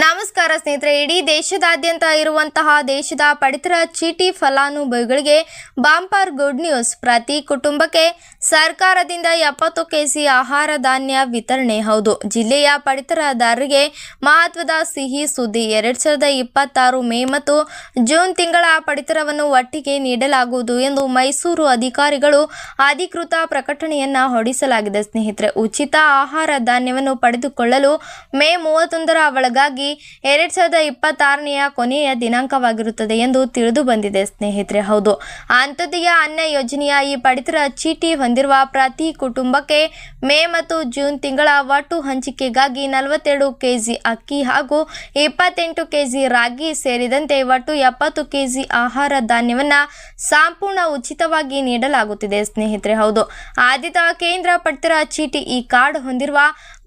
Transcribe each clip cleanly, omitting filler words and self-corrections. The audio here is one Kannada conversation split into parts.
ನಮಸ್ಕಾರ ಸ್ನೇಹಿತರೆ, ಇಡೀ ದೇಶದಾದ್ಯಂತ ಇರುವಂತಹ ದೇಶದ ಪಡಿತರ ಚೀಟಿ ಫಲಾನುಭವಿಗಳಿಗೆ ಬಾಂಪರ್ ಗುಡ್ ನ್ಯೂಸ್. ಪ್ರತಿ ಕುಟುಂಬಕ್ಕೆ ಸರ್ಕಾರದಿಂದ 70 ಕೆಜಿ ಆಹಾರ ಧಾನ್ಯ ವಿತರಣೆ. ಹೌದು, ಜಿಲ್ಲೆಯ ಪಡಿತರದಾರರಿಗೆ ಮಹತ್ವದ ಸಿಹಿ ಸುದ್ದಿ. 2026 ಮೇ ಮತ್ತು ಜೂನ್ ತಿಂಗಳ ಪಡಿತರವನ್ನು ಒಟ್ಟಿಗೆ ನೀಡಲಾಗುವುದು ಎಂದು ಮೈಸೂರು ಅಧಿಕಾರಿಗಳು ಅಧಿಕೃತ ಪ್ರಕಟಣೆಯನ್ನ ಹೊರಡಿಸಲಾಗಿದೆ. ಸ್ನೇಹಿತರೆ, ಉಚಿತ ಆಹಾರ ಧಾನ್ಯವನ್ನು ಪಡೆದುಕೊಳ್ಳಲು ಮೇ 31ರ ಒಳಗಾಗಿ 2026ನೇ ಕೊನೆಯ ದಿನಾಂಕವಾಗಿರುತ್ತದೆ ಎಂದು ತಿಳಿದು ಬಂದಿದೆ. ಸ್ನೇಹಿತರೆ, ಹೌದು, ಅಂತ್ಯೋದಯ ಅನ್ನ ಯೋಜನೆಯ ಈ ಪಡಿತರ ಚೀಟಿ ಹೊಂದಿರುವ ಪ್ರತಿ ಕುಟುಂಬಕ್ಕೆ ಮೇ ಮತ್ತು ಜೂನ್ ತಿಂಗಳ ಒಟ್ಟು ಹಂಚಿಕೆಗಾಗಿ 42 ಕೆಜಿ ಅಕ್ಕಿ ಹಾಗೂ 28 ಕೆಜಿ ರಾಗಿ ಸೇರಿದಂತೆ ಒಟ್ಟು 70 ಕೆಜಿ ಆಹಾರ ಧಾನ್ಯವನ್ನ ಸಂಪೂರ್ಣ ಉಚಿತವಾಗಿ ನೀಡಲಾಗುತ್ತಿದೆ. ಸ್ನೇಹಿತರೆ, ಹೌದು, ಆದ್ಯತಾ ಕೇಂದ್ರ ಪಡಿತರ ಚೀಟಿ ಈ ಕಾರ್ಡ್ ಹೊಂದಿರುವ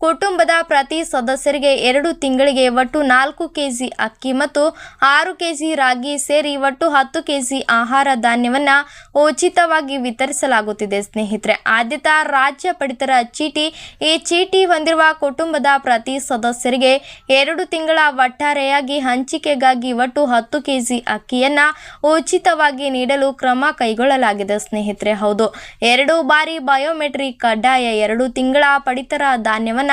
ಕುಟುಂಬದ ಪ್ರತಿ ಸದಸ್ಯರಿಗೆ 2 ತಿಂಗಳಿಗೆ ಒಟ್ಟು 4 ಕೆಜಿ ಅಕ್ಕಿ ಮತ್ತು 6 ಕೆಜಿ ರಾಗಿ ಸೇರಿ ಒಟ್ಟು 10 ಕೆಜಿ ಆಹಾರ ಧಾನ್ಯವನ್ನ ಉಚಿತವಾಗಿ ವಿತರಿಸಲಾಗುತ್ತಿದೆ. ಸ್ನೇಹಿತರೆ, ಆದ್ಯತಾ ರಾಜ್ಯ ಪಡಿತರ ಚೀಟಿ ಈ ಚೀಟಿ ಹೊಂದಿರುವ ಕುಟುಂಬದ ಪ್ರತಿ ಸದಸ್ಯರಿಗೆ 2 ತಿಂಗಳ ಒಟ್ಟಾರೆಯಾಗಿ ಹಂಚಿಕೆಗಾಗಿ ಒಟ್ಟು 10 ಕೆಜಿ ಅಕ್ಕಿಯನ್ನ ಉಚಿತವಾಗಿ ನೀಡಲು ಕ್ರಮ ಕೈಗೊಳ್ಳಲಾಗಿದೆ. ಸ್ನೇಹಿತರೆ, ಹೌದು, 2 ಬಾರಿ ಬಯೋಮೆಟ್ರಿಕ್ ಕಡ್ಡಾಯ. 2 ತಿಂಗಳ ಪಡಿತರ ಧಾನ್ಯವನ್ನ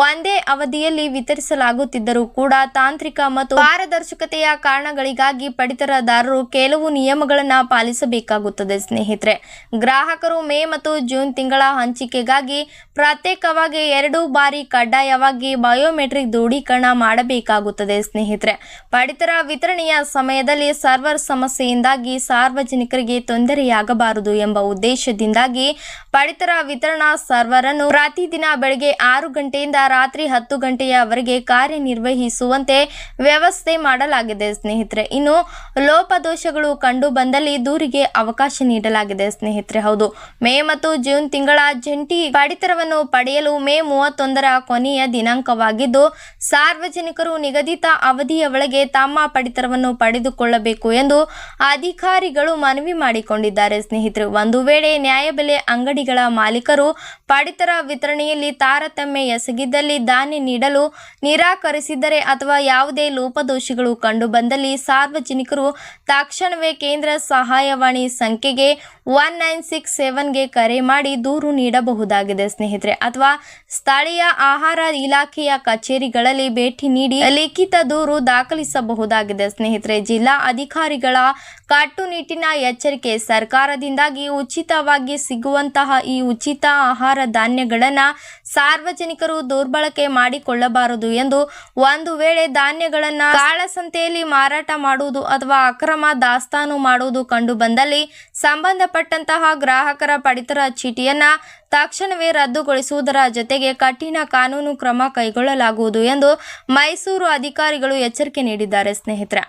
ಒಂದೇ ಅವಧಿಯಲ್ಲಿ ವಿತರಿಸಲಾಗುತ್ತಿದ್ದರೂ ಕೂಡ ತಾಂತ್ರಿಕ ಮತ್ತು ಪಾರದರ್ಶಕತೆಯ ಕಾರಣಗಳಿಗಾಗಿ ಪಡಿತರದಾರರು ಕೆಲವು ನಿಯಮಗಳನ್ನು ಪಾಲಿಸಬೇಕಾಗುತ್ತದೆ. ಸ್ನೇಹಿತರೆ, ಗ್ರಾಹಕರು ಮೇ ಮತ್ತು ಜೂನ್ ತಿಂಗಳ ಹಂಚಿಕೆಗಾಗಿ ಪ್ರತ್ಯೇಕವಾಗಿ 2 ಬಾರಿ ಕಡ್ಡಾಯವಾಗಿ ಬಯೋಮೆಟ್ರಿಕ್ ದೃಢೀಕರಣ ಮಾಡಬೇಕಾಗುತ್ತದೆ. ಸ್ನೇಹಿತರೆ, ಪಡಿತರ ವಿತರಣೆಯ ಸಮಯದಲ್ಲಿ ಸರ್ವರ್ ಸಮಸ್ಯೆಯಿಂದಾಗಿ ಸಾರ್ವಜನಿಕರಿಗೆ ತೊಂದರೆಯಾಗಬಾರದು ಎಂಬ ಉದ್ದೇಶದಿಂದಾಗಿ ಪಡಿತರ ವಿತರಣಾ ಸರ್ವರ್ ಅನ್ನು ಪ್ರತಿದಿನ ಬೆಳಗ್ಗೆ 6 ಗಂಟೆಯಿಂದ ರಾತ್ರಿ 10 ಗಂಟೆಯವರೆಗೆ ಕಾರ್ಯನಿರ್ವಹಿಸುವಂತೆ ವ್ಯವಸ್ಥೆ ಮಾಡಲಾಗಿದೆ. ಸ್ನೇಹಿತರೆ, ಇನ್ನು ಲೋಪದೋಷಗಳು ಕಂಡು ಬಂದಲ್ಲಿ ದೂರಿಗೆ ಅವಕಾಶ ನೀಡಲಾಗಿದೆ. ಸ್ನೇಹಿತರೆ, ಹೌದು, ಮೇ ಮತ್ತು ಜೂನ್ ತಿಂಗಳ ಜಂಟಿ ಪಡಿತರವನ್ನು ಪಡೆಯಲು ಮೇ 31ರ ಕೊನೆಯ ದಿನಾಂಕವಾಗಿದ್ದು ಸಾರ್ವಜನಿಕರು ನಿಗದಿತ ಅವಧಿಯ ಒಳಗೆ ತಮ್ಮ ಪಡಿತರವನ್ನು ಪಡೆದುಕೊಳ್ಳಬೇಕು ಎಂದು ಅಧಿಕಾರಿಗಳು ಮನವಿ ಮಾಡಿಕೊಂಡಿದ್ದಾರೆ. ಸ್ನೇಹಿತರೆ, ಒಂದು ವೇಳೆ ನ್ಯಾಯಬೆಲೆ ಅಂಗಡಿಗಳ ಮಾಲೀಕರು ಪಡಿತರ ವಿತರಣೆಯಲ್ಲಿ ತಾರತಮ್ಯ ಎಸಗಿದ್ದಲ್ಲಿ, ಧಾನ್ಯ ನೀಡಲು ನಿರಾಕರಿಸಿದ್ದರೆ ಅಥವಾ ಯಾವುದೇ ಲೋಪದೋಷಗಳು ಕಂಡುಬಂದಲ್ಲಿ ಸಾರ್ವಜನಿಕರು ತಕ್ಷಣವೇ ಕೇಂದ್ರ ಸಹಾಯವಾಣಿ ಸಂಖ್ಯೆಗೆ 1967ಗೆ ಕರೆ ಮಾಡಿ ದೂರು ನೀಡಬಹುದಾಗಿದೆ. ಸ್ನೇಹಿತರೆ, ಅಥವಾ ಸ್ಥಳೀಯ ಆಹಾರ ಇಲಾಖೆಯ ಕಚೇರಿಗಳಲ್ಲಿ ಭೇಟಿ ನೀಡಿ ಲಿಖಿತ ದೂರು ದಾಖಲಿಸಬಹುದಾಗಿದೆ. ಸ್ನೇಹಿತರೆ, ಜಿಲ್ಲಾ ಅಧಿಕಾರಿಗಳ ಕಟ್ಟುನಿಟ್ಟಿನ ಎಚ್ಚರಿಕೆ. ಸರ್ಕಾರದಿಂದಾಗಿ ಉಚಿತವಾಗಿ ಸಿಗುವಂತಹ ಈ ಉಚಿತ ಆಹಾರ ಧಾನ್ಯಗಳನ್ನು ಸಾರ್ವಜನಿಕರು ದುರ್ಬಳಕೆ ಮಾಡಿಕೊಳ್ಳಬಾರದು ಎಂದು ಒಂದು ವೇಳೆ ಧಾನ್ಯಗಳನ್ನು ಕಾಳಸಂತೆಯಲ್ಲಿ ಮಾರಾಟ ಮಾಡುವುದು ಅಥವಾ ಅಕ್ರಮ ದಾಸ್ತಾನು ಮಾಡುವುದು ಕಂಡು ಬಂದಲ್ಲಿ ಸಂಬಂಧಪಟ್ಟಂತಹ ಗ್ರಾಹಕರ ಪಡಿತರ ಚೀಟಿಯನ್ನ ತಕ್ಷಣವೇ ರದ್ದುಗೊಳಿಸುವುದರ ಜೊತೆಗೆ ಕಠಿಣ ಕಾನೂನು ಕ್ರಮ ಕೈಗೊಳ್ಳಲಾಗುವುದು ಎಂದು ಮೈಸೂರು ಅಧಿಕಾರಿಗಳು ಎಚ್ಚರಿಕೆ ನೀಡಿದ್ದಾರೆ. ಸ್ನೇಹಿತರೆ,